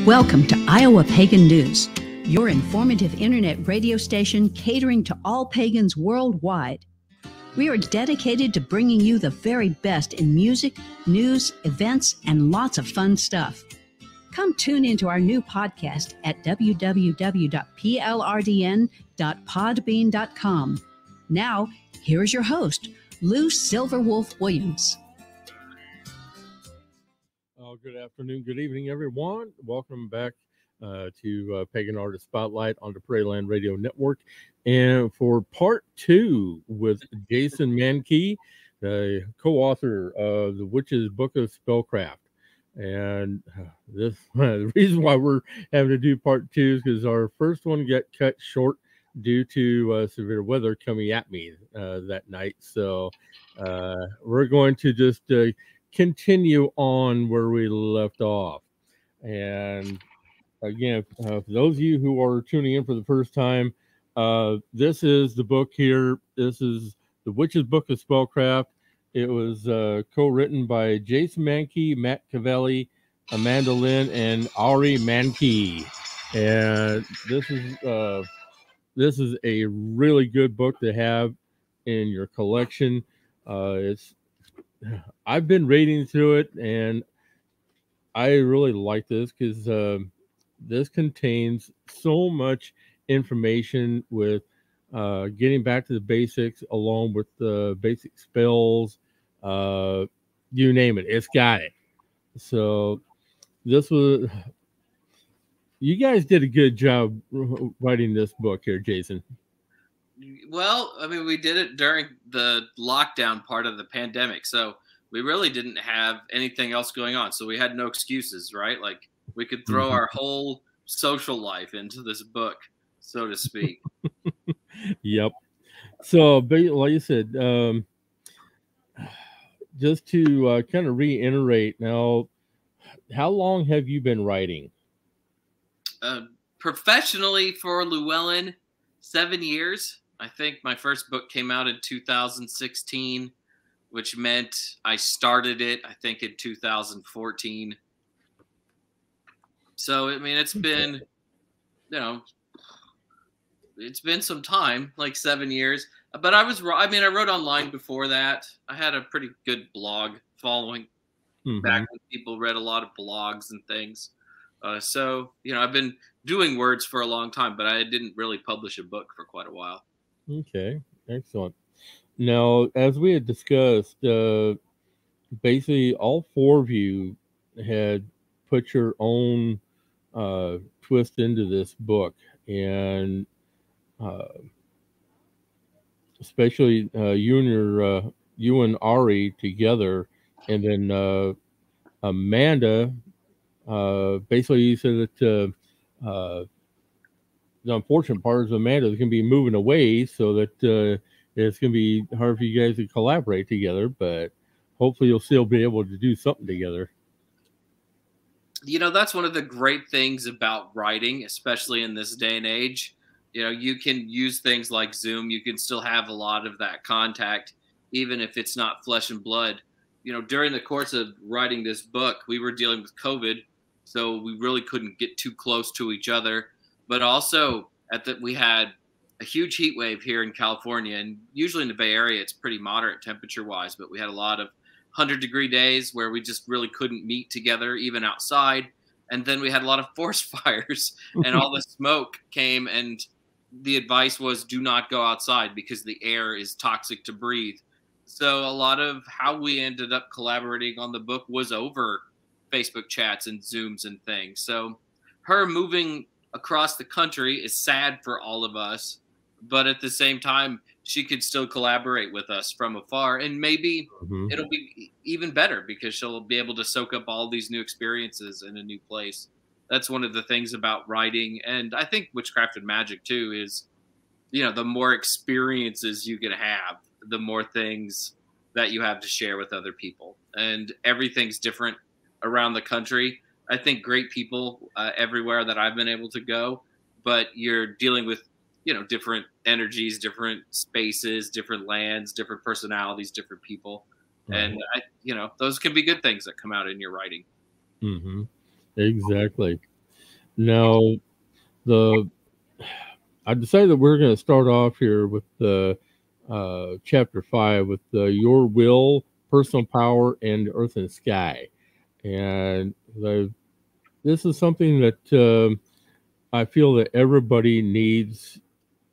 Welcome to Iowa Pagan News, your informative internet radio station catering to all pagans worldwide. We are dedicated to bringing you the very best in music, news, events, and lots of fun stuff. Come tune into our new podcast at www.plrdn.podbean.com. Now, here's your host, Lou Silverwolf Williams. Good afternoon, good evening, everyone. Welcome back to Pagan Artist Spotlight on the Prairie Land Radio Network. And for part two with Jason Mankey, the co-author of The Witch's Book of Spellcraft. And the reason why we're having to do part two is because our first one got cut short due to severe weather coming at me that night. So we're going to just continue on where we left off. And again, for those of you who are tuning in for the first time, this is the book here. This is The Witch's Book of Spellcraft. It was co-written by Jason Mankey, Matt Cavelli, Amanda Lynn, and Ari Mankey. And this is a really good book to have in your collection. I've been reading through it, and I really like this because this contains so much information with getting back to the basics, along with the basic spells, you name it, it's got it. So you guys did a good job writing this book here, Jason. Well, I mean, we did it during the lockdown part of the pandemic, so we really didn't have anything else going on. So we had no excuses, right? Like, we could throw our whole social life into this book, so to speak. Yep. So, like you said, just to kind of reiterate now, how long have you been writing? Professionally for Llewellyn, 7 years. I think my first book came out in 2016, which meant I started it, I think, in 2014. So, I mean, it's been, it's been some time, like 7 years. But I wrote online before that. I had a pretty good blog following back when people read a lot of blogs and things. So, I've been doing words for a long time, but I didn't really publish a book for quite a while. Okay, excellent. Now, as we had discussed, basically all four of you had put your own twist into this book, and especially you and Ari together, and then Amanda. Basically, you said that the unfortunate part is Amanda is going to be moving away, so that it's going to be hard for you guys to collaborate together, but hopefully you'll still be able to do something together. That's one of the great things about writing, especially in this day and age. You can use things like Zoom. You can still have a lot of that contact, even if it's not flesh and blood. During the course of writing this book, we were dealing with COVID, so we really couldn't get too close to each other. But also, we had a huge heat wave here in California, and usually in the Bay Area, it's pretty moderate temperature-wise, but we had a lot of 100-degree days where we just really couldn't meet together, even outside. And then we had a lot of forest fires, and all the smoke came, and the advice was do not go outside because the air is toxic to breathe. So a lot of how we ended up collaborating on the book was over Facebook chats and Zooms and things. So her moving across the country is sad for all of us, but at the same time, she could still collaborate with us from afar, and maybe it'll be even better because she'll be able to soak up all these new experiences in a new place. That's one of the things about writing, and I think Witchcraft and Magic too is, the more experiences you can have, the more things that you have to share with other people, and everything's different around the country. I think great people everywhere that I've been able to go, but you're dealing with, different energies, different spaces, different lands, different personalities, different people. Right. And, those can be good things that come out in your writing. Exactly. Now, the I decided that we're going to start off here with the chapter 5 with your will, personal power, and earth and sky. And this is something that I feel that everybody needs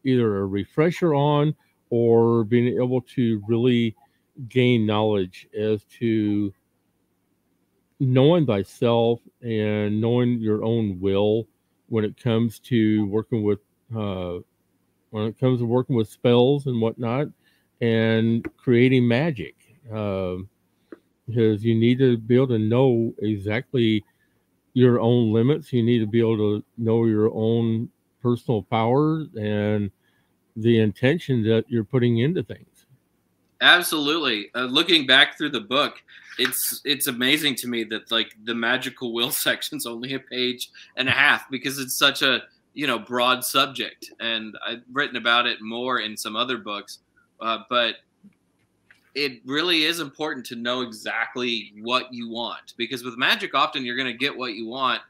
either a refresher on or being able to really gain knowledge as to knowing thyself and knowing your own will when it comes to working with spells and whatnot and creating magic, because you need to be able to know exactly your own limits. You need to be able to know your own personal powers and the intention that you're putting into things. Absolutely. Looking back through the book, it's amazing to me that like the magical will section's only a page and a half, because it's such a broad subject, and I've written about it more in some other books, but it really is important to know exactly what you want, because with magic often you're going to get what you want.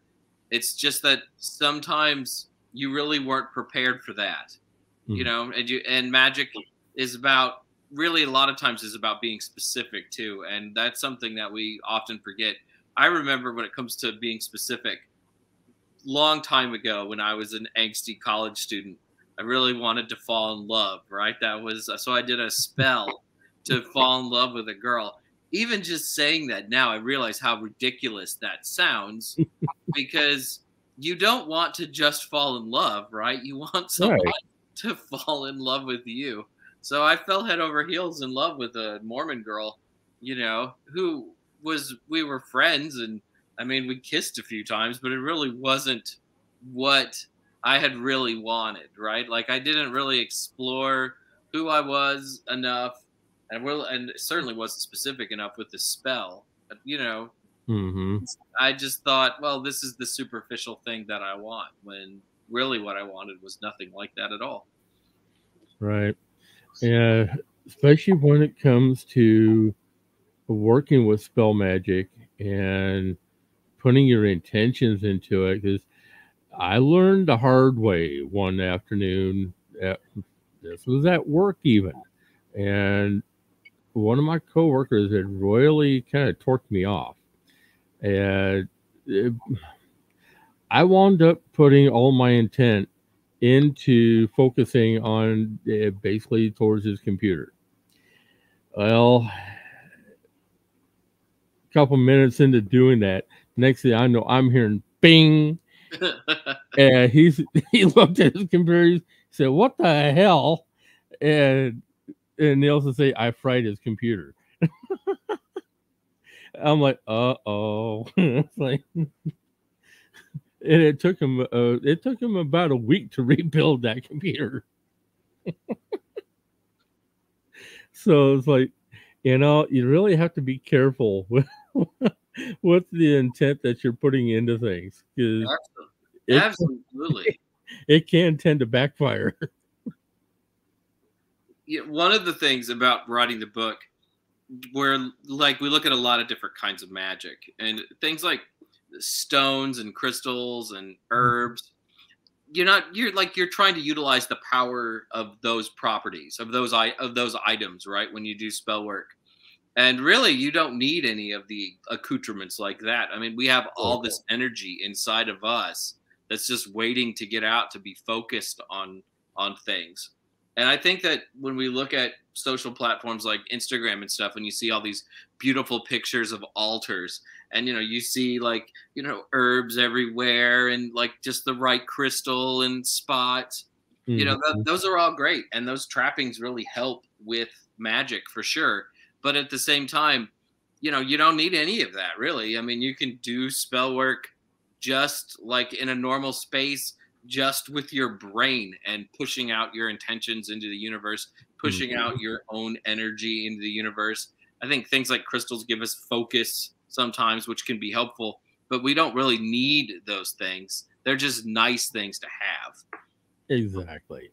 It's just that sometimes you really weren't prepared for that. And magic is about, really a lot of times is about being specific too, and that's something that we often forget. I remember when it comes to being specific, long time ago when I was an angsty college student, I really wanted to fall in love, right? So I did a spell to fall in love with a girl. Even just saying that now, I realize how ridiculous that sounds, because you don't want to just fall in love, right? You want someone to fall in love with you. So I fell head over heels in love with a Mormon girl, we were friends, and I mean, we kissed a few times, but it really wasn't what I had really wanted, right? Like, I didn't really explore who I was enough, and it certainly wasn't specific enough with the spell. But, I just thought, well, this is the superficial thing that I want, when really what I wanted was nothing like that at all. Right. And especially when it comes to working with spell magic and putting your intentions into it, because I learned the hard way one afternoon. This was at work even, and one of my coworkers had royally kind of torqued me off, and I wound up putting all my intent into focusing on basically towards his computer. Well, a couple minutes into doing that, next thing I know, I'm hearing bing. And he looked at his computer, he said, "What the hell?" And they also say, "I fried his computer." I'm like, "Uh-oh." It's like, and it took him about a week to rebuild that computer. So it's like, you really have to be careful with what's the intent that you're putting into things, because Absolutely. It can tend to backfire. One of the things about writing the book, where like we look at a lot of different kinds of magic, and things like stones and crystals and herbs, you're trying to utilize the power of those properties, of those items, right? When you do spell work. And really, you don't need any of the accoutrements like that. I mean, we have all this energy inside of us that's just waiting to get out, to be focused on things. And I think that when we look at social platforms like Instagram and stuff, and you see all these beautiful pictures of altars, and you see like herbs everywhere, and like just the right crystal and spots, those are all great, and those trappings really help with magic for sure. But at the same time, you don't need any of that, really. I mean, you can do spell work just like in a normal space, just with your brain, and pushing out your intentions into the universe, pushing out your own energy into the universe. I think things like crystals give us focus sometimes, which can be helpful, but we don't really need those things. They're just nice things to have. Exactly.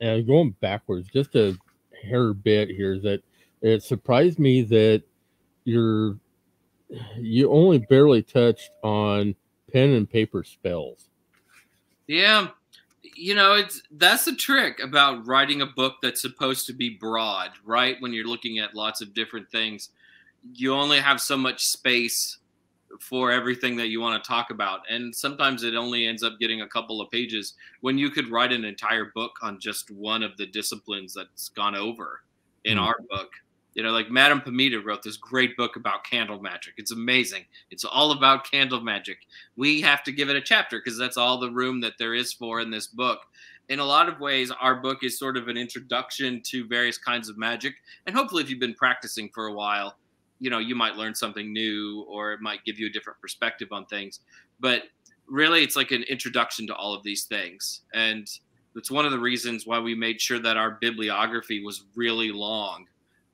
Going backwards just a hair bit here, that it surprised me that your you only barely touched on pen and paper spells. Yeah. That's the trick about writing a book that's supposed to be broad, right? When you're looking at lots of different things, you only have so much space for everything that you want to talk about. And sometimes it only ends up getting a couple of pages when you could write an entire book on just one of the disciplines that's gone over in our book. Like Madame Pamita wrote this great book about candle magic. It's amazing. It's all about candle magic. We have to give it a chapter because that's all the room that there is for in this book. In a lot of ways, our book is sort of an introduction to various kinds of magic. And hopefully, if you've been practicing for a while, you might learn something new, or it might give you a different perspective on things. But really, it's like an introduction to all of these things. And it's one of the reasons why we made sure that our bibliography was really long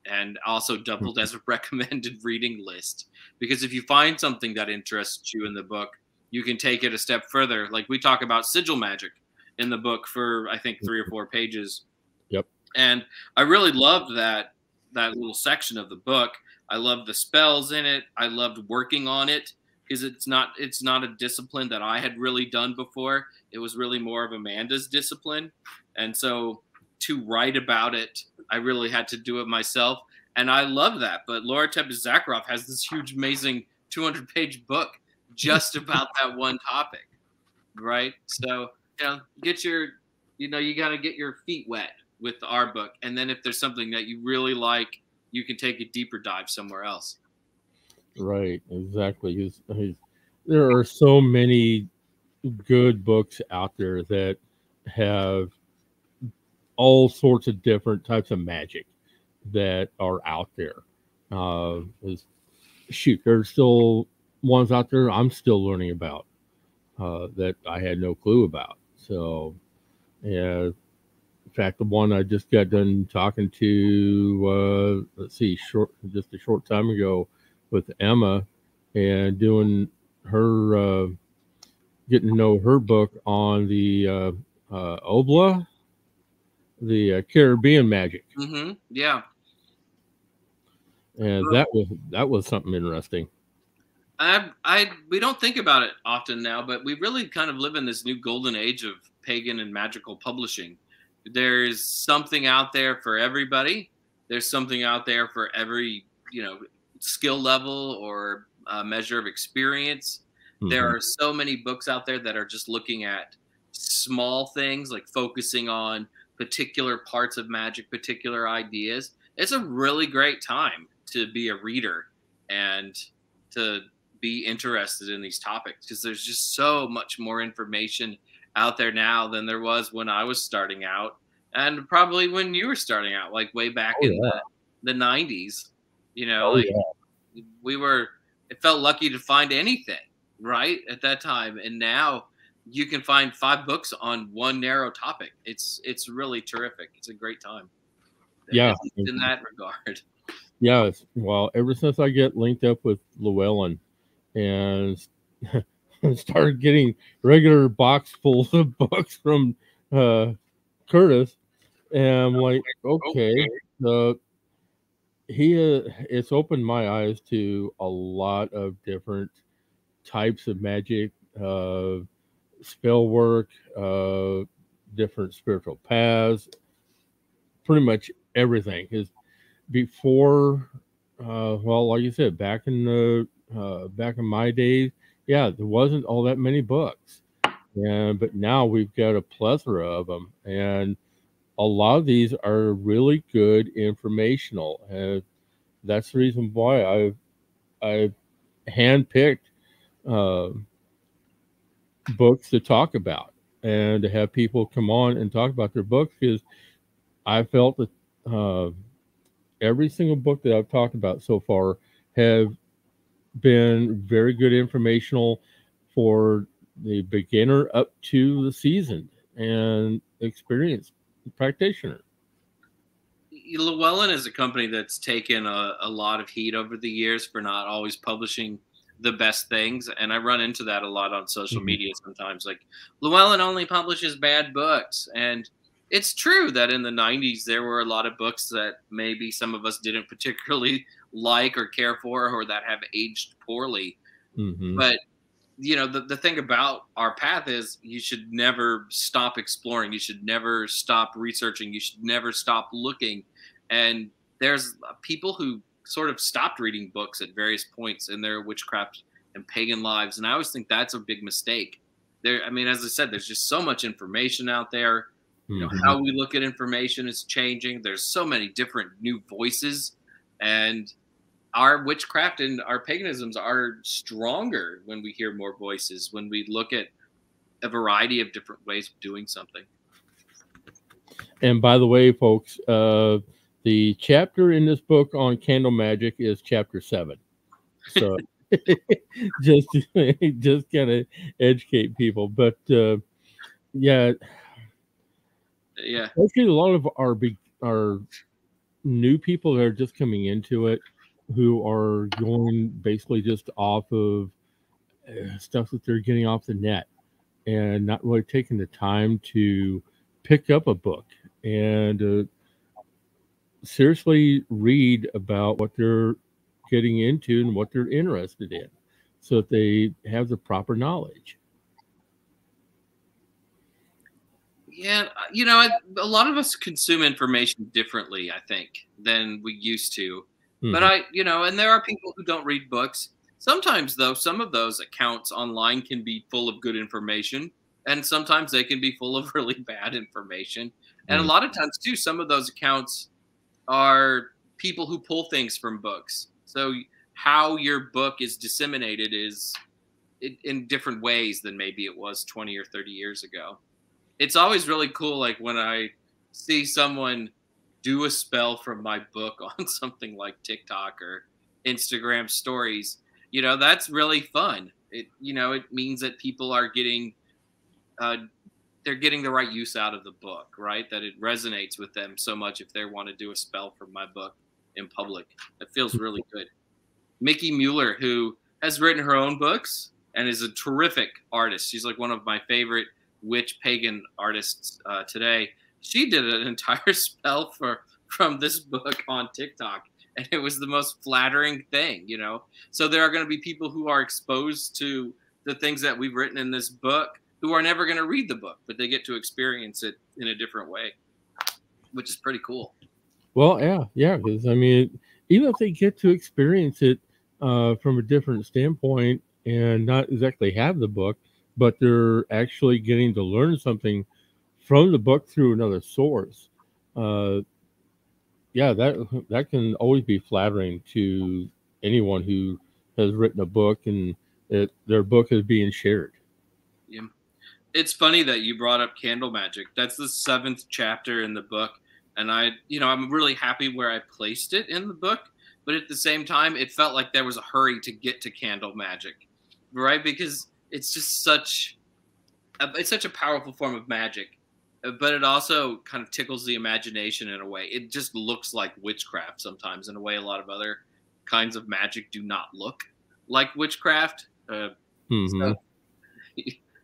and also doubled as a recommended reading list. Because if you find something that interests you in the book, you can take it a step further. Like we talk about sigil magic in the book for, I think, 3 or 4 pages. Yep. And I really loved that little section of the book. I loved the spells in it. I loved working on it because it's not a discipline that I had really done before. It was really more of Amanda's discipline. And so to write about it, I really had to do it myself. And I love that. But Laura Tepes-Zakharov has this huge, amazing 200-page book just about that one topic, right? So, you got to get your feet wet with our book. And then if there's something that you really like, you can take a deeper dive somewhere else. Right, exactly. There are so many good books out there that have all sorts of different types of magic that are out there. There's still ones out there I'm still learning about that I had no clue about. So, yeah. In fact, the one I just got done talking to, just a short time ago with Emma, and doing her, getting to know her book on the Obla, the Caribbean magic. Mm-hmm. Yeah, and that was something interesting. We don't think about it often now, but we really kind of live in this new golden age of pagan and magical publishing. There's something out there for everybody. There's something out there for every, skill level or measure of experience. Mm-hmm. There are so many books out there that are just looking at small things, like focusing on particular parts of magic, particular ideas. It's a really great time to be a reader and to be interested in these topics, because there's just so much more information out there now than there was when I was starting out, and probably when you were starting out, like way back in the 90s. It felt lucky to find anything, right, at that time. And now you can find 5 books on one narrow topic. It's really terrific. It's a great time. Yeah. In that regard. Yeah. Well, ever since I get linked up with Llewellyn and started getting regular box full of books from Curtis, and I'm like, okay. It's opened my eyes to a lot of different types of magic, spell work, different spiritual paths, pretty much everything. Is before, like you said, back in my days, yeah, there wasn't all that many books, but now we've got a plethora of them, and a lot of these are really good informational, and that's the reason why I've handpicked books to talk about and to have people come on and talk about their books, because I felt that every single book that I've talked about so far have been very good informational for the beginner up to the seasoned and experienced practitioner. Llewellyn is a company that's taken a lot of heat over the years for not always publishing the best things, and I run into that a lot on social media sometimes. Like, Llewellyn only publishes bad books, and it's true that in the 90s there were a lot of books that maybe some of us didn't particularly like or care for, or that have aged poorly. Mm-hmm. But the thing about our path is you should never stop exploring. You should never stop researching. You should never stop looking. And there's people who sort of stopped reading books at various points in their witchcraft and pagan lives. And I always think that's a big mistake. I mean, as I said, there's just so much information out there. Mm-hmm. How we look at information is changing. There's so many different new voices, and our witchcraft and our paganisms are stronger when we hear more voices, when we look at a variety of different ways of doing something. And by the way, folks, the chapter in this book on candle magic is chapter 7. So just kind of educate people. But yeah. Actually, a lot of our new people that are just coming into it, who are going basically just off of stuff that they're getting off the net and not really taking the time to pick up a book and seriously read about what they're getting into and what they're interested in, so that they have the proper knowledge. Yeah, a lot of us consume information differently, I think, than we used to. Mm-hmm. But and there are people who don't read books. Sometimes, though, some of those accounts online can be full of good information, and sometimes they can be full of really bad information. And a lot of times, too, some of those accounts are people who pull things from books. So how your book is disseminated is in different ways than maybe it was 20 or 30 years ago. It's always really cool, like when I see someone do a spell from my book on something like TikTok or Instagram stories. That's really fun. It means that people are getting they're getting the right use out of the book, right? That it resonates with them so much if they want to do a spell from my book in public. It feels really good. Mickey Mueller, who has written her own books and is a terrific artist. She's like one of my favorite witch pagan artists today. She did an entire spell from this book on TikTok, and it was the most flattering thing, So there are going to be people who are exposed to the things that we've written in this book who are never going to read the book, but they get to experience it in a different way, which is pretty cool. Well, yeah, because I mean, even if they get to experience it from a different standpoint and not exactly have the book, but they're actually getting to learn something from the book through another source. That can always be flattering to anyone who has written a book and their book is being shared. Yeah. It's funny that you brought up candle magic. That's the 7th chapter in the book. And I'm really happy where I placed it in the book. But at the same time, it felt like there was a hurry to get to candle magic, right? Because it's just such a powerful form of magic, but it also kind of tickles the imagination in a way. It just looks like witchcraft sometimes in a way a lot of other kinds of magic do not look like witchcraft.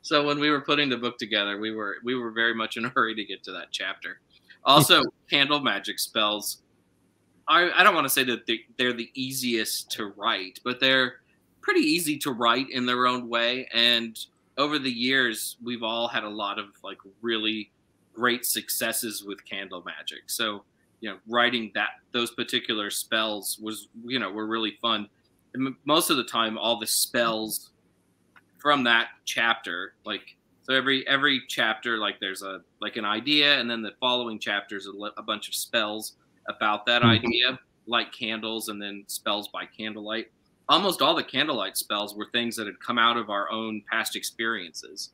So when we were putting the book together, we were very much in a hurry to get to that chapter. Also, candle magic spells, I don't want to say that they're the easiest to write, but they're pretty easy to write in their own way. And over the years, we've all had a lot of like really great successes with candle magic. So, writing those particular spells were really fun. And most of the time, all the spells from that chapter, so every chapter, like there's an idea, and then the following chapters a bunch of spells about that idea, like candles, and then spells by candlelight. Almost all the candlelight spells were things that had come out of our own past experiences,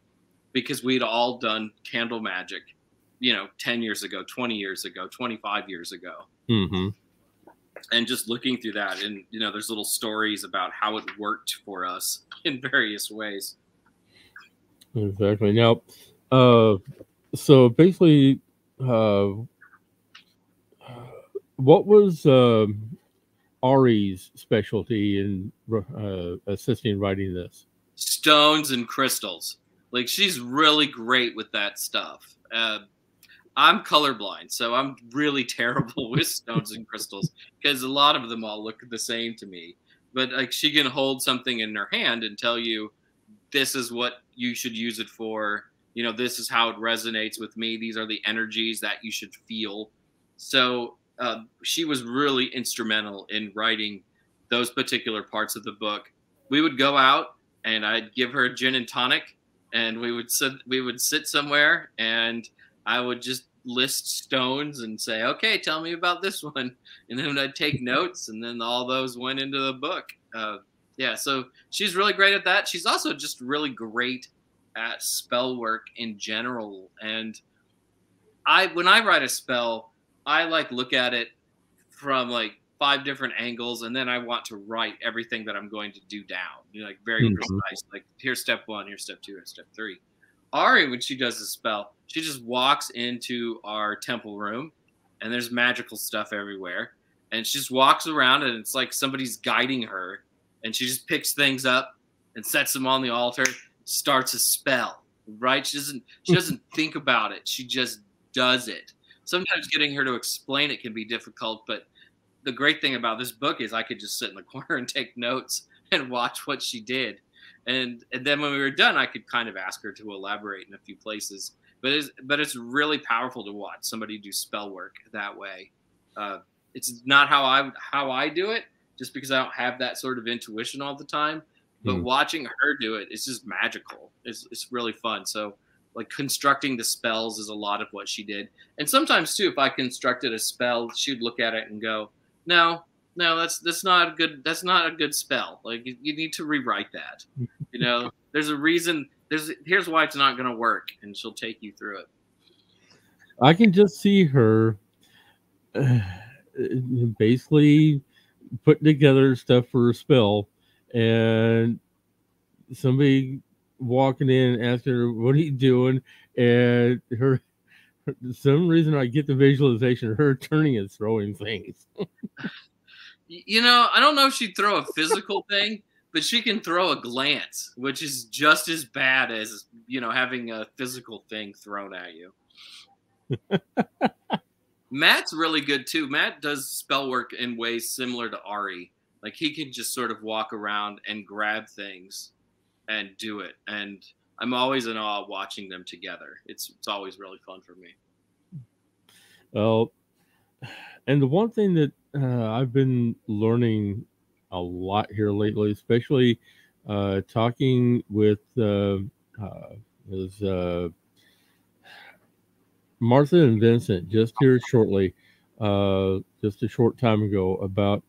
because we'd all done candle magic, 10 years ago, 20 years ago, 25 years ago. Mm-hmm. And just looking through that, and, there's little stories about how it worked for us in various ways. Exactly. Now, so basically, what was Ari's specialty in assisting writing this? Stones and crystals. Like, she's really great with that stuff. I'm colorblind, so I'm really terrible with stones and crystals because a lot of them all look the same to me. But like she can hold something in her hand and tell you this is what you should use it for. You know, this is how it resonates with me. These are the energies that you should feel. So she was really instrumental in writing those particular parts of the book. We would go out and I'd give her a gin and tonic, and we would sit somewhere, and I would just list stones and say, okay, tell me about this one. And then I'd take notes, and then all those went into the book. Yeah, so she's really great at that. She's also just really great at spell work in general. And when I write a spell, I like look at it from like 5 different angles, and then I want to write everything that I'm going to do down. You know, like very precise. Like here's step 1, here's step 2, here's step 3. Ari, when she does a spell, she just walks into our temple room, and there's magical stuff everywhere. And she just walks around, and it's like somebody's guiding her. And she just picks things up and sets them on the altar, starts a spell, right? She doesn't think about it. She just does it. Sometimes getting her to explain it can be difficult, but the great thing about this book is I could just sit in the corner and take notes and watch what she did. And then when we were done, I could kind of ask her to elaborate in a few places. But it's really powerful to watch somebody do spell work that way. It's not how I do it, just because I don't have that sort of intuition all the time. But watching her do it, it's just magical. It's really fun. So like constructing the spells is a lot of what she did. And sometimes too, if I constructed a spell, she'd look at it and go, no, that's not a good spell. Like you need to rewrite that. You know, there's a reason. Here's why it's not going to work, and she'll take you through it. I can just see her basically putting together stuff for a spell, and somebody walking in asking her, "What are you doing?" And her, for some reason, I get the visualization of her turning and throwing things. You know, I don't know if she'd throw a physical thing, but she can throw a glance, which is just as bad as, you know, having a physical thing thrown at you. Matt's really good too. Matt does spell work in ways similar to Ari. Like he can just sort of walk around and grab things and do it. And I'm always in awe watching them together. It's always really fun for me. Well, and the one thing that I've been learning a lot here lately, especially talking with Martha and Vincent just here shortly, just a short time ago, about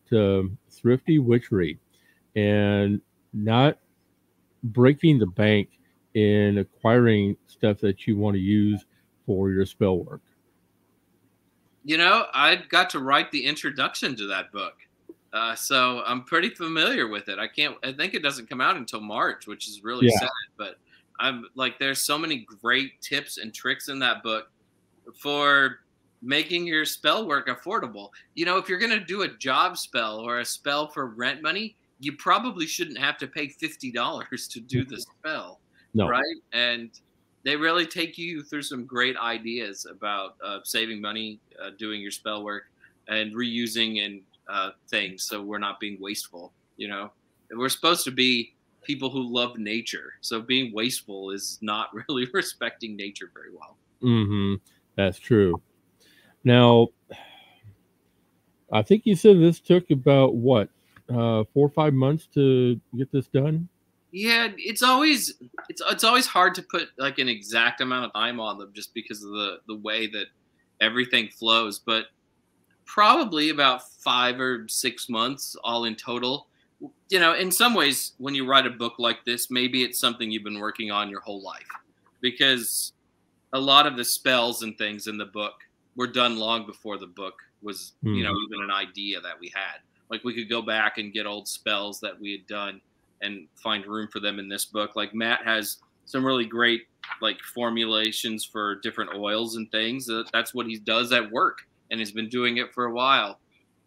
thrifty witchery and not breaking the bank in acquiring stuff that you want to use for your spell work. You know, I got to write the introduction to that book. So I'm pretty familiar with it. I think it doesn't come out until March, which is really sad, but I'm like, there's so many great tips and tricks in that book for making your spell work affordable. You know, if you're going to do a job spell or a spell for rent money, you probably shouldn't have to pay $50 to do the spell. No. Right? And they really take you through some great ideas about saving money, doing your spell work, and reusing and things, so we're not being wasteful. You know, and we're supposed to be people who love nature, so being wasteful is not really respecting nature very well. Mm-hmm. That's true. Now, I think you said this took about 4 or 5 months to get this done. Yeah, it's always hard to put like an exact amount of time on them, just because of the way that everything flows. But probably about 5 or 6 months all in total. You know, in some ways, when you write a book like this, maybe it's something you've been working on your whole life, because a lot of the spells and things in the book were done long before the book was, you know, even an idea that we had. Like we could go back and get old spells that we had done and find room for them in this book. Like Matt has some really great like formulations for different oils and things. That's what he does at work, and has been doing it for a while.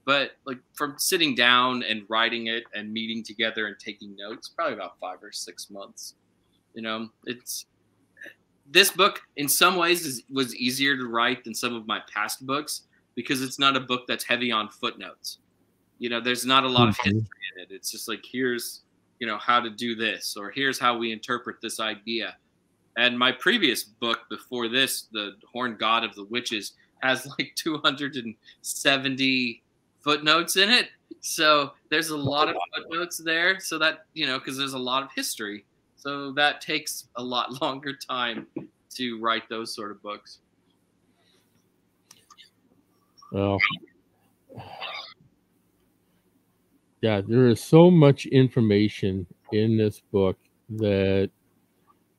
But like from sitting down and writing it and meeting together and taking notes, probably about 5 or 6 months. You know, this book in some ways was easier to write than some of my past books because it's not a book that's heavy on footnotes. You know, there's not a lot of history in it. It's just like, here's, you know, how to do this, or here's how we interpret this idea. And my previous book before this, The Horned God of the Witches, has like 270 footnotes in it. So there's a lot of footnotes there. So that, you know, because there's a lot of history. So that takes a lot longer time to write those sort of books. Well, yeah, there is so much information in this book that,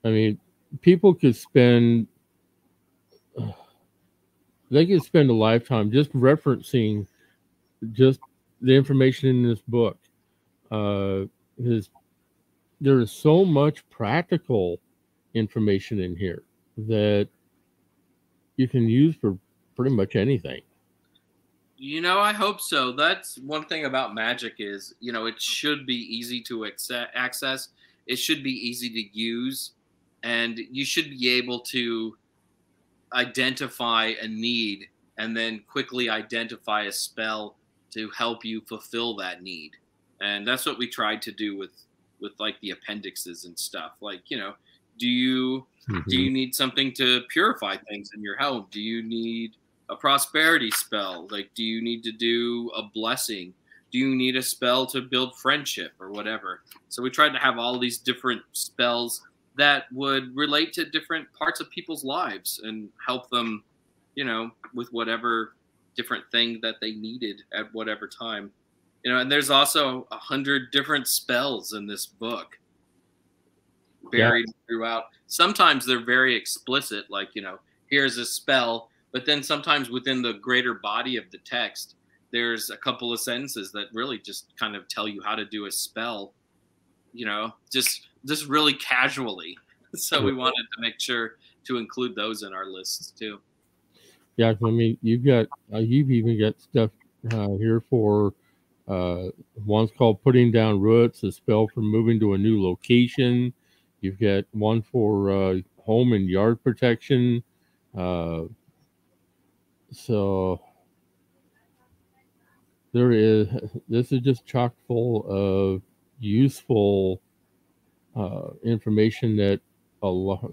I mean, people could spend, they could spend a lifetime just referencing just the information in this book. There is so much practical information in here that you can use for pretty much anything. You know, I hope so. That's one thing about magic is, you know, it should be easy to access. It should be easy to use. And you should be able to identify a need and then quickly identify a spell to help you fulfill that need. And that's what we tried to do with like the appendixes and stuff. Like, you know, do you need something to purify things in your home? Do you need a prosperity spell? Like, do you need to do a blessing? Do you need a spell to build friendship or whatever? So we tried to have all these different spells that would relate to different parts of people's lives and help them, you know, with whatever different thing that they needed at whatever time. You know, and there's also 100 different spells in this book buried throughout. Sometimes they're very explicit, like, you know, here's a spell, but then sometimes within the greater body of the text, there's a couple of sentences that really just kind of tell you how to do a spell, you know, just really casually. So we wanted to make sure to include those in our lists too. Yeah, I mean, you've even got stuff here for one's called Putting Down Roots, a spell for moving to a new location. You've got one for home and yard protection. So this is just chock full of useful information that a lot,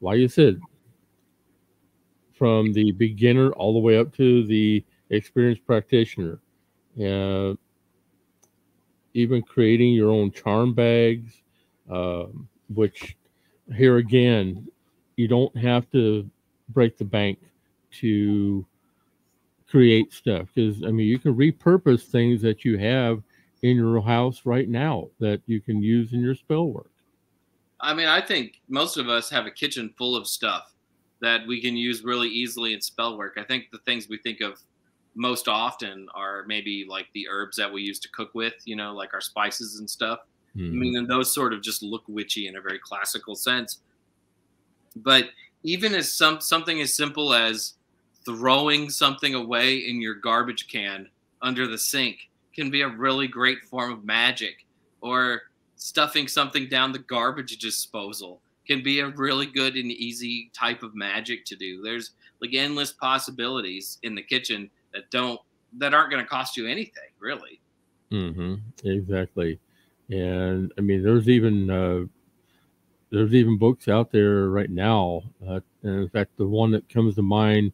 like you said, from the beginner all the way up to the experienced practitioner. Even creating your own charm bags, which here again, you don't have to break the bank to create stuff, because I mean, you can repurpose things that you have in your house right now that you can use in your spell work. I mean, I think most of us have a kitchen full of stuff that we can use really easily in spell work. I think the things we think of most often are maybe like the herbs that we use to cook with, you know, like our spices and stuff. I mean, and those sort of just look witchy in a very classical sense. But even as something as simple as throwing something away in your garbage can under the sink can be a really great form of magic, or stuffing something down the garbage disposal can be a really good and easy type of magic to do. There's like endless possibilities in the kitchen that aren't going to cost you anything, really. Exactly. And I mean, there's even books out there right now. And in fact, the one that comes to mind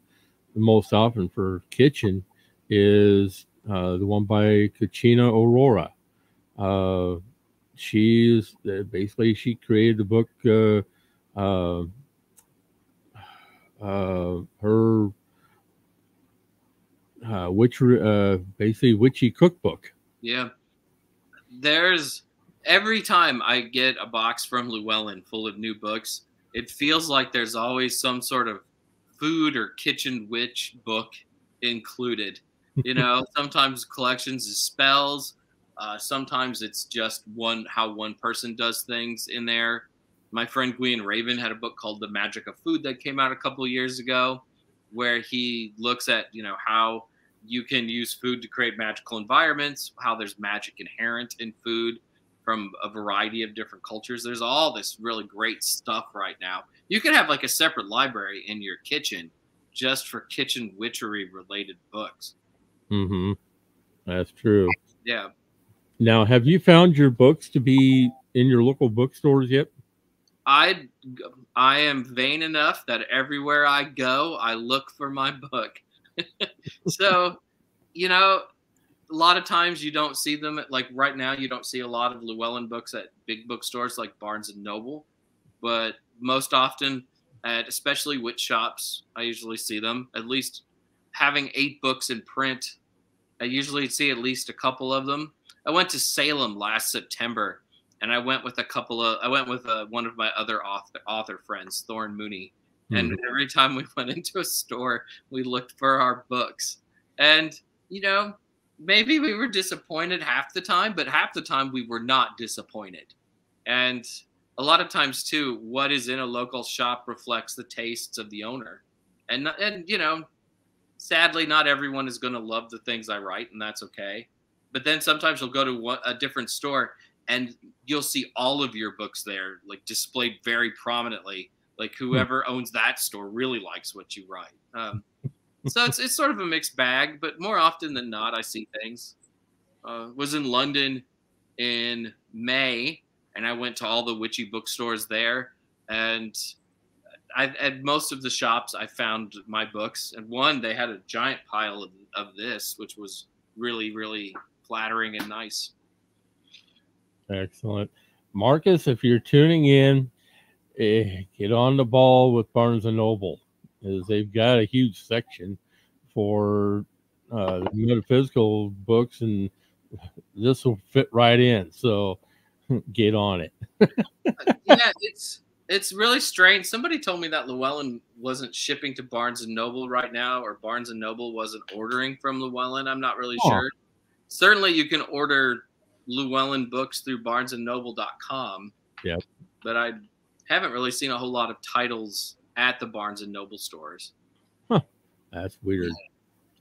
the most often for kitchen is the one by Kachina Aurora. She created the book, her basically witchy cookbook. Yeah. Every time I get a box from Llewellyn full of new books, it feels like there's always some sort of food or kitchen witch book included. You know, sometimes collections is spells. Sometimes it's just how one person does things in there. My friend Gwian Raven had a book called The Magic of Food that came out a couple of years ago, where he looks at, you know, how you can use food to create magical environments, how there's magic inherent in food from a variety of different cultures. There's all this really great stuff right now. You could have like a separate library in your kitchen just for kitchen witchery related books. Mm-hmm. That's true. Yeah. Now, have you found your books to be in your local bookstores yet? I am vain enough that everywhere I go, I look for my book. So, you know, a lot of times you don't see them like right now. You don't see a lot of Llewellyn books at big bookstores like Barnes and Noble, but most often at especially witch shops, I usually see them. At least having 8 books in print, I usually see at least a couple of them. I went to Salem last September, and I went with one of my other author friends, Thorne Mooney. And every time we went into a store, we looked for our books. And, you know, maybe we were disappointed half the time, but half the time we were not disappointed. And a lot of times, too, what is in a local shop reflects the tastes of the owner. And you know, sadly, not everyone is going to love the things I write, and that's okay. But then sometimes you'll go to a different store, and you'll see all of your books there, like displayed very prominently. Like whoever owns that store really likes what you write. So it's sort of a mixed bag, but more often than not, I see things. Was in London in May, and I went to all the witchy bookstores there, and at most of the shops I found my books. And one, they had a giant pile of this, which was really, really flattering and nice. Excellent. Marcus, if you're tuning in, get on the ball with Barnes & Noble, as they've got a huge section for the metaphysical books, and this will fit right in. So get on it. Yeah, it's really strange. Somebody told me that Llewellyn wasn't shipping to Barnes & Noble right now, or Barnes & Noble wasn't ordering from Llewellyn. I'm not really sure. Certainly you can order Llewellyn books through barnesandnoble.com. Yeah. But I haven't really seen a whole lot of titles at the Barnes & Noble stores. Huh. That's weird.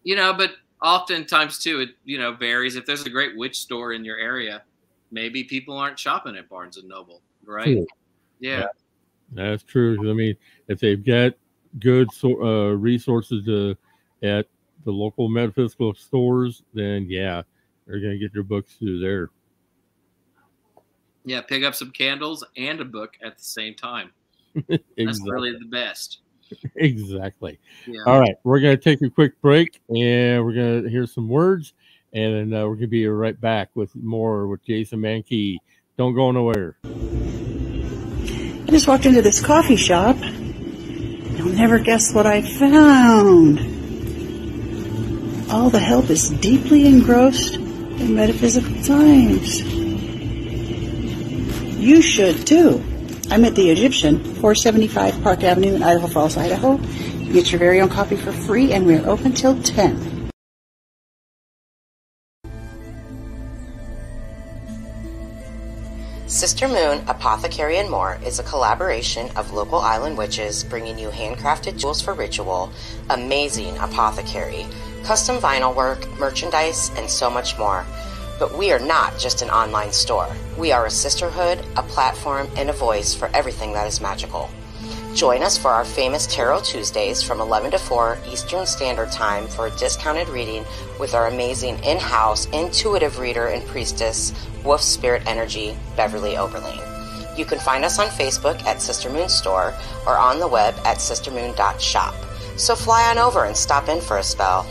You know, but oftentimes too, it, you know, varies. If there's a great witch store in your area, maybe people aren't shopping at Barnes & Noble, right? True. Yeah. That's true. I mean, if they've got good resources at the local metaphysical stores, then yeah, they're going to get their books through there. Yeah, pick up some candles and a book at the same time. Exactly. That's really the best. Exactly. Yeah. All right, we're going to take a quick break, and we're going to hear some words, and then we're going to be right back with more with Jason Mankey. Don't go nowhere. I just walked into this coffee shop. You'll never guess what I found. All the help is deeply engrossed in metaphysical times. You should too. I'm at the Egyptian, 475 Park Avenue in Idaho Falls, Idaho. You get your very own coffee for free, and we're open till 10. Sister Moon Apothecary and More is a collaboration of local island witches bringing you handcrafted tools for ritual, amazing apothecary, custom vinyl work, merchandise, and so much more. But we are not just an online store. We are a sisterhood, a platform, and a voice for everything that is magical. Join us for our famous Tarot Tuesdays from 11 to 4 Eastern Standard Time for a discounted reading with our amazing in-house intuitive reader and priestess, Wolf Spirit Energy, Beverly Oberlin. You can find us on Facebook at Sister Moon Store or on the web at sistermoon.shop. So fly on over and stop in for a spell.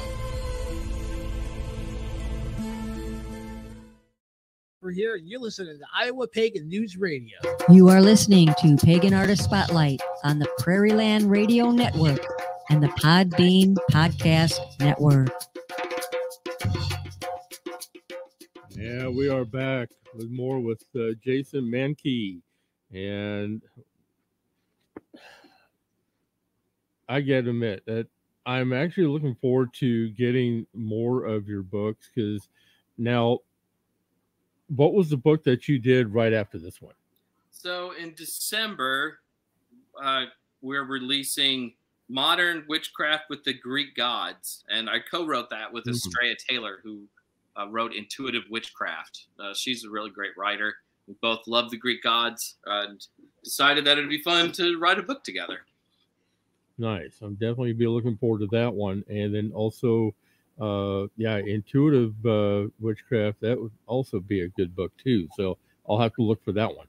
Here, you're listening to Iowa Pagan News Radio. You are listening to Pagan Artist Spotlight on the Prairie Land Radio Network and the Podbean Podcast Network. Yeah, we are back with more with Jason Mankey, and I got to admit that I'm actually looking forward to getting more of your books, because now, what was the book that you did right after this one? So in December, we're releasing Modern Witchcraft with the Greek Gods, and I co-wrote that with Estrella Taylor, who wrote Intuitive Witchcraft. She's a really great writer. We both love the Greek gods, and decided that it'd be fun to write a book together. Nice. I'm definitely be looking forward to that one. And then also, Intuitive Witchcraft, that would also be a good book too. So I'll have to look for that one.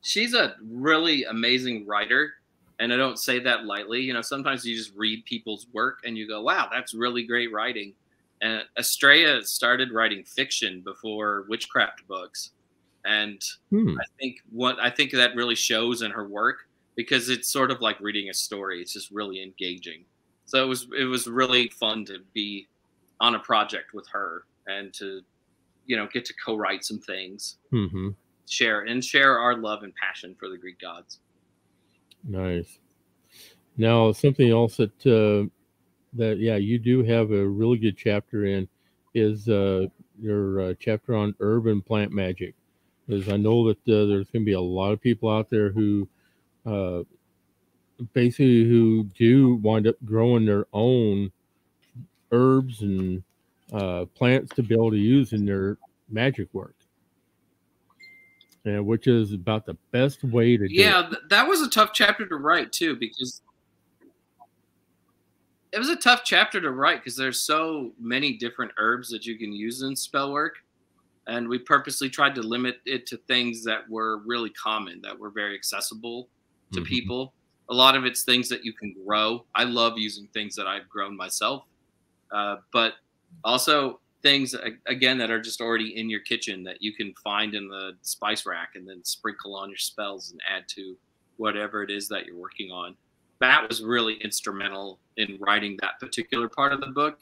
She's a really amazing writer. And I don't say that lightly. You know, sometimes you just read people's work and you go, wow, that's really great writing. And Estrella started writing fiction before witchcraft books. And I think that really shows in her work, because it's sort of like reading a story. It's just really engaging. So it was really fun to be on a project with her and to, you know, get to co-write some things, share our love and passion for the Greek gods. Nice. Now, something else that you do have a really good chapter in is your chapter on herb and plant magic. Because I know that there's going to be a lot of people out there who basically who do wind up growing their own herbs and plants to be able to use in their magic work. And which is about the best way to do it. That was a tough chapter to write too, because it was a tough chapter to write because there's so many different herbs that you can use in spell work. And we purposely tried to limit it to things that were really common, that were very accessible to people. A lot of it's things that you can grow. I love using things that I've grown myself, but also things, again, that are just already in your kitchen that you can find in the spice rack and then sprinkle on your spells and add to whatever it is that you're working on. Matt was really instrumental in writing that particular part of the book.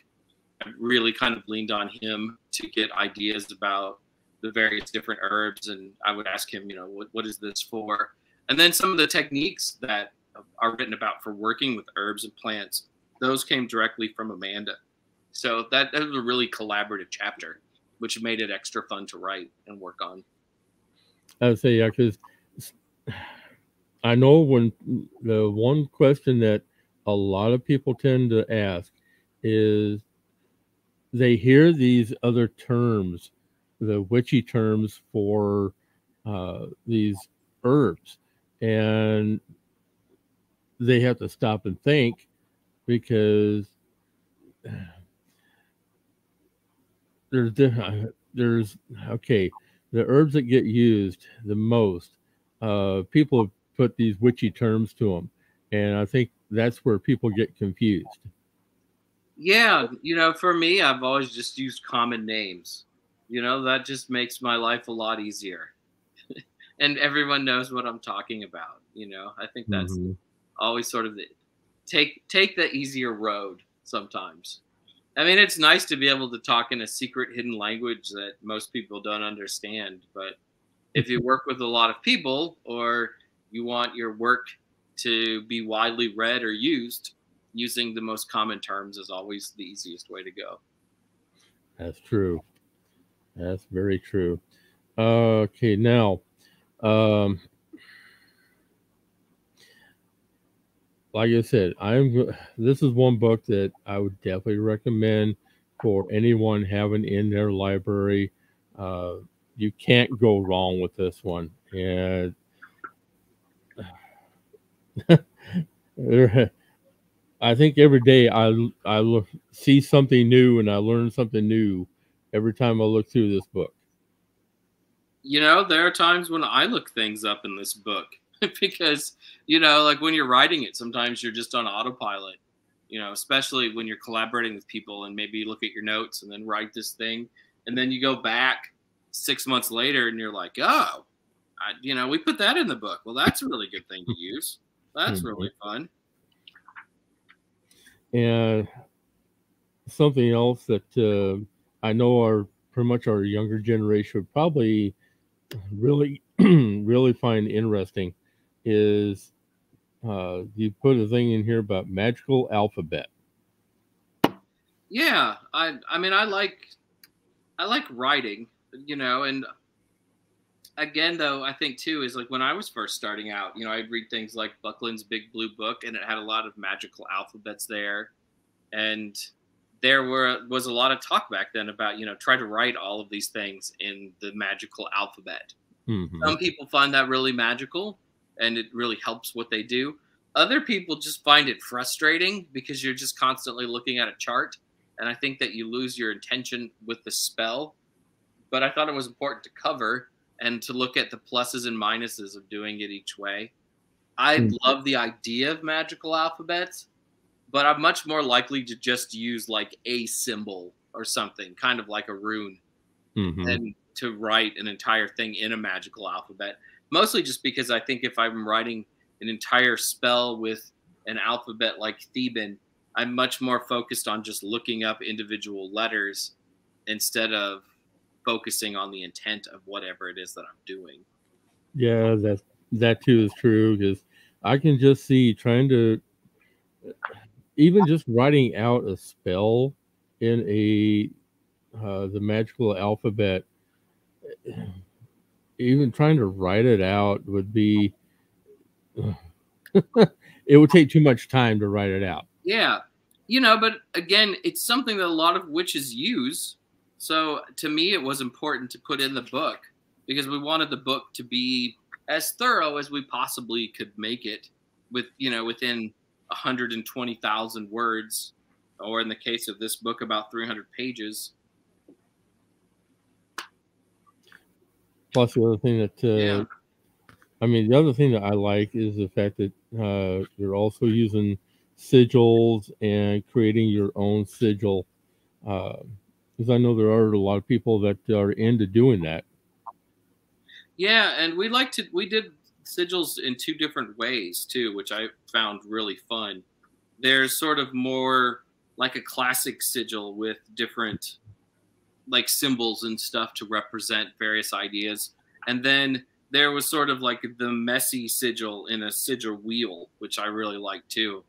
I really kind of leaned on him to get ideas about the various different herbs. And I would ask him, you know, what is this for? And then some of the techniques that are written about for working with herbs and plants, those came directly from Amanda. So that was a really collaborative chapter, which made it extra fun to write and work on. I would say, yeah, because I know when the one question that a lot of people tend to ask is they hear these other terms, the witchy terms for these herbs, and they have to stop and think because there's okay, the herbs that get used the most, people have put these witchy terms to them, and I think that's where people get confused. Yeah, you know, for me, I've always just used common names. You know, that just makes my life a lot easier. And everyone knows what I'm talking about. You know, I think that's always sort of the take the easier road sometimes. I mean, it's nice to be able to talk in a secret hidden language that most people don't understand. But if you work with a lot of people, or you want your work to be widely read or used, using the most common terms is always the easiest way to go. That's true. That's very true. Okay, now, like I said, this is one book that I would definitely recommend for anyone having in their library. You can't go wrong with this one. And I think every day I see something new and I learn something new every time I look through this book. You know, there are times when I look things up in this book because, you know, like when you're writing it, sometimes you're just on autopilot, you know, especially when you're collaborating with people and maybe you look at your notes and then write this thing. And then you go back 6 months later and you're like, oh, you know, we put that in the book. Well, that's a really good thing to use. That's really fun. And something else that I know pretty much our younger generation would probably really, really find interesting is you put a thing in here about magical alphabet. Yeah, I mean, I like writing, you know, and again, though, I think too is like when I was first starting out, you know, I'd read things like Buckland's Big Blue Book, and it had a lot of magical alphabets there, and there was a lot of talk back then about, you know, try to write all of these things in the magical alphabet. Some people find that really magical, and it really helps what they do. Other people just find it frustrating because you're just constantly looking at a chart, and I think that you lose your intention with the spell. But I thought it was important to cover and to look at the pluses and minuses of doing it each way. I love the idea of magical alphabets, but I'm much more likely to just use like a symbol or something, kind of like a rune, than to write an entire thing in a magical alphabet. Mostly just because I think if I'm writing an entire spell with an alphabet like Theban, I'm much more focused on just looking up individual letters instead of focusing on the intent of whatever it is that I'm doing. Yeah, that too is true, because I can just see trying to, even just writing out a spell in the magical alphabet, even trying to write it out would be, it would take too much time to write it out. Yeah. But again, it's something that a lot of witches use. So to me, it was important to put in the book because we wanted the book to be as thorough as we possibly could make it with, within 120,000 words, or in the case of this book, about 300 pages. Plus the other thing that, the other thing that I like is the fact that you're also using sigils and creating your own sigil. Because I know there are a lot of people that are into doing that. Yeah, and we did sigils in 2 different ways too, which I found really fun. There's sort of more like a classic sigil with different like symbols and stuff to represent various ideas. And then there was sort of like the messy sigil in a sigil wheel, which I really like too,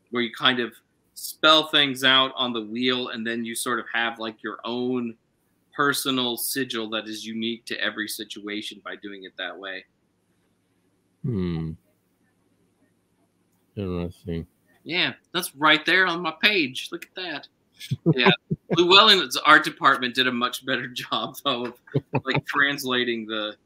where you kind of spell things out on the wheel and then you sort of have like your own personal sigil that is unique to every situation by doing it that way. Interesting. Yeah, that's right there on my page. Look at that. Yeah, Llewellyn's art department did a much better job though of like translating the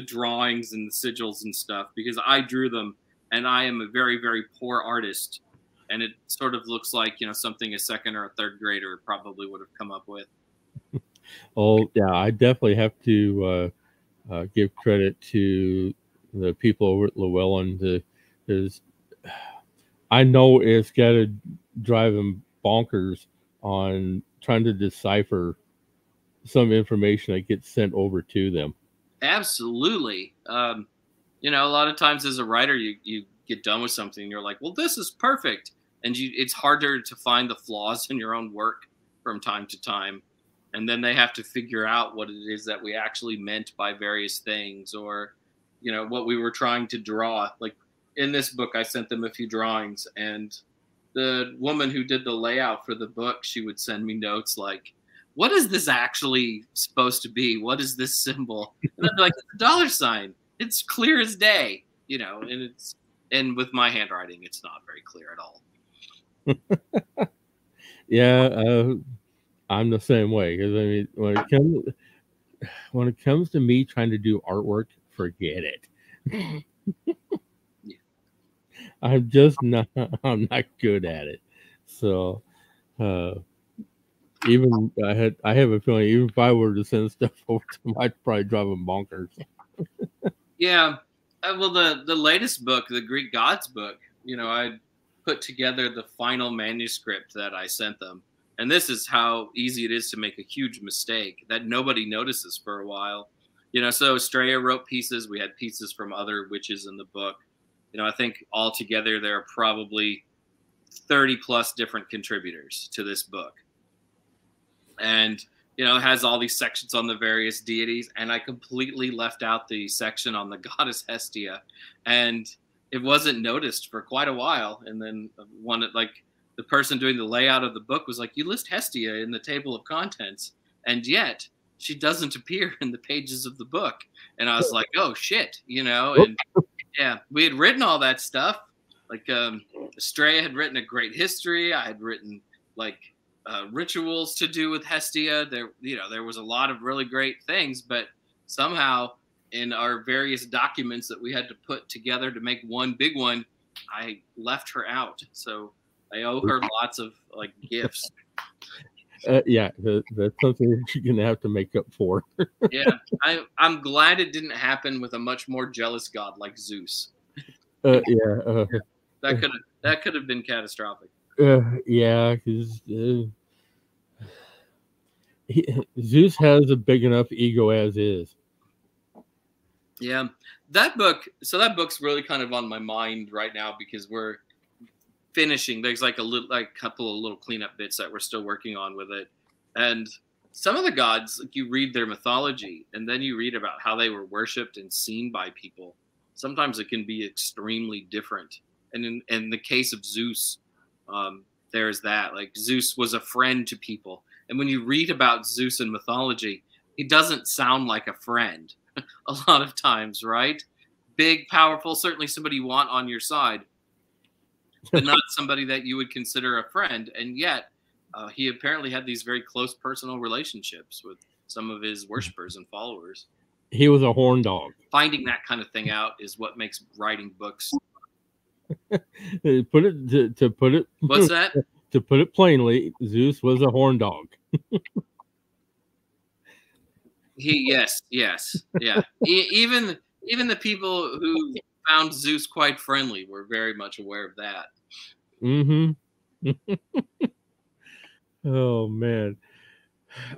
drawings and the sigils and stuff, because I drew them and I am a very, very poor artist, and it sort of looks like something a 2nd or a 3rd grader probably would have come up with. Oh yeah, I definitely have to give credit to the people over at Llewellyn, because I know it's got to drive them bonkers on trying to decipher some information that gets sent over to them. Absolutely. A lot of times as a writer, you get done with something and you're like, well, this is perfect. And it's harder to find the flaws in your own work from time to time. And then they have to figure out what it is that we actually meant by various things, or, what we were trying to draw. Like in this book, I sent them a few drawings, and the woman who did the layout for the book, she would send me notes like, what is this actually supposed to be? What is this symbol? And I'd be like, it's a $sign. It's clear as day, and with my handwriting, it's not very clear at all. Yeah, I'm the same way. Because I mean, when it comes to me trying to do artwork, forget it. Yeah. I'm not good at it. So even I have a feeling even if I were to send stuff over to them, I'd probably drive them bonkers. Yeah. Well, the latest book, the Greek Gods book, I put together the final manuscript that I sent them. And this is how easy it is to make a huge mistake that nobody notices for a while. So Estrella wrote pieces. We had pieces from other witches in the book. I think altogether there are probably 30 plus different contributors to this book. And, it has all these sections on the various deities. And I completely left out the section on the goddess Hestia. And it wasn't noticed for quite a while. And then the person doing the layout of the book was like, you list Hestia in the table of contents, and yet she doesn't appear in the pages of the book. And I was like, oh shit, and yeah, we had written all that stuff. Like Estrella had written a great history. I had written like rituals to do with Hestia. There was a lot of really great things, but somehow in our various documents that we had to put together to make one big one, I left her out. So I owe her lots of like gifts. Yeah, that's something that you're going to have to make up for. Yeah, I'm glad it didn't happen with a much more jealous god like Zeus. Yeah. That could have been catastrophic. Yeah, because Zeus has a big enough ego as is. Yeah, that book's really kind of on my mind right now because we're finishing. There's like a couple of little cleanup bits that we're still working on with it, and some of the gods, like you read their mythology and then you read about how they were worshipped and seen by people. Sometimes it can be extremely different. And in the case of Zeus, there's that. Like Zeus was a friend to people, and when you read about Zeus in mythology, he doesn't sound like a friend a lot of times, right? Big, powerful, certainly somebody you want on your side, but not somebody that you would consider a friend. And yet he apparently had these very close personal relationships with some of his worshipers and followers. He was a horn dog. Finding that kind of thing out is what makes writing books. To put it What's that? To put it plainly, Zeus was a horn dog. Yes, yeah. Even the people who found Zeus quite friendly were very much aware of that. Mm-hmm. Oh man.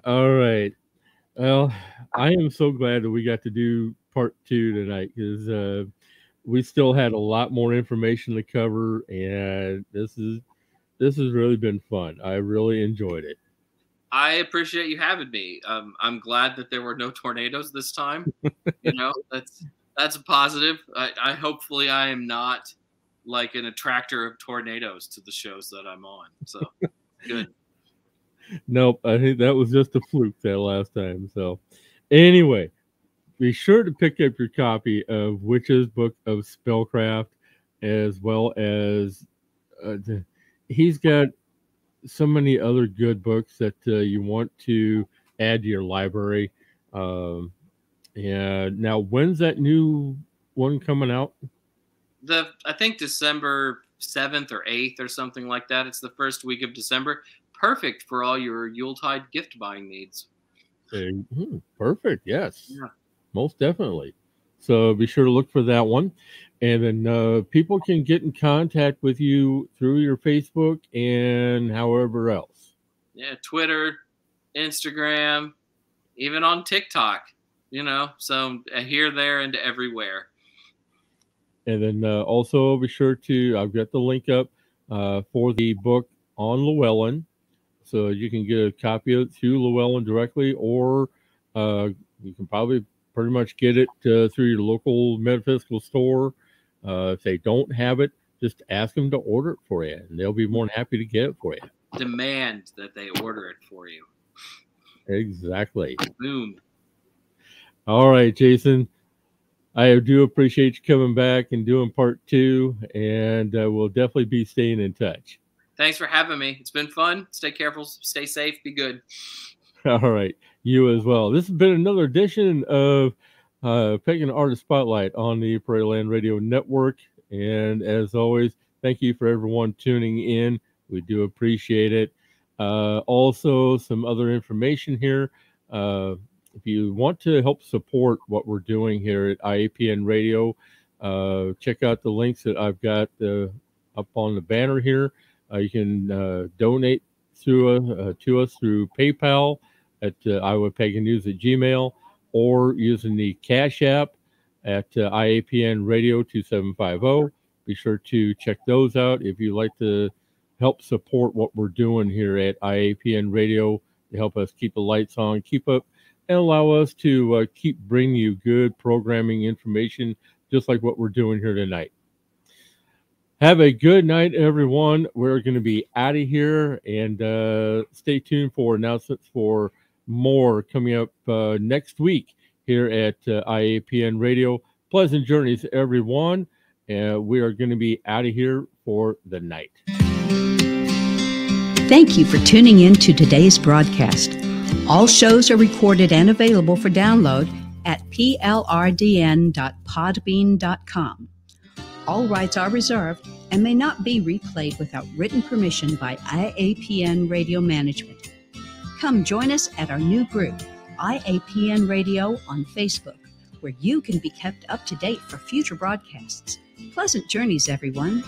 All right. Well, I am so glad that we got to do part 2 tonight because we still had a lot more information to cover, and this has really been fun. I really enjoyed it. I appreciate you having me. I'm glad that there were no tornadoes this time. You know, that's a positive. I hopefully I am not like an attractor of tornadoes to the shows that I'm on. So good. Nope, I think that was just a fluke that last time. So anyway, be sure to pick up your copy of Witch's Book of Spellcraft, as well as he's got so many other good books that you want to add to your library. And now, when's that new one coming out? I think December 7th or 8th or something like that. It's the first week of December. Perfect for all your Yuletide gift buying needs. Perfect. Yes. Yeah. Most definitely. So be sure to look for that one. And then people can get in contact with you through your Facebook and however else. Yeah, Twitter, Instagram, even on TikTok, you know, so here, there, and everywhere. And then also be sure to, I've got the link up for the book on Llewellyn. So you can get a copy of it through Llewellyn directly, or you can probably pretty much get it through your local metaphysical store. If they don't have it, just ask them to order it for you, and they'll be more than happy to get it for you. Demand that they order it for you. Exactly. Boom. All right, Jason. I do appreciate you coming back and doing part 2, and we'll definitely be staying in touch. Thanks for having me. It's been fun. Stay careful. Stay safe. Be good. All right. You as well. This has been another edition of Pagan Artist Spotlight on the Prairie Land Radio Network. And as always, thank you for everyone tuning in. We do appreciate it. Also, some other information here. If you want to help support what we're doing here at IAPN Radio, check out the links that I've got up on the banner here. You can donate to us through PayPal at iowapagannews@gmail.com, or using the Cash App at IAPN Radio 2750. Be sure to check those out if you'd like to help support what we're doing here at IAPN Radio to help us keep the lights on, keep up, and allow us to keep bringing you good programming information, just like what we're doing here tonight. Have a good night, everyone. We're going to be out of here, and stay tuned for announcements for more coming up next week here at IAPN Radio. Pleasant journeys, everyone. We are going to be out of here for the night. Thank you for tuning in to today's broadcast. All shows are recorded and available for download at pldn.podbean.com. All rights are reserved and may not be replayed without written permission by IAPN Radio Management. Come join us at our new group, IAPN Radio on Facebook, where you can be kept up to date for future broadcasts. Pleasant journeys, everyone.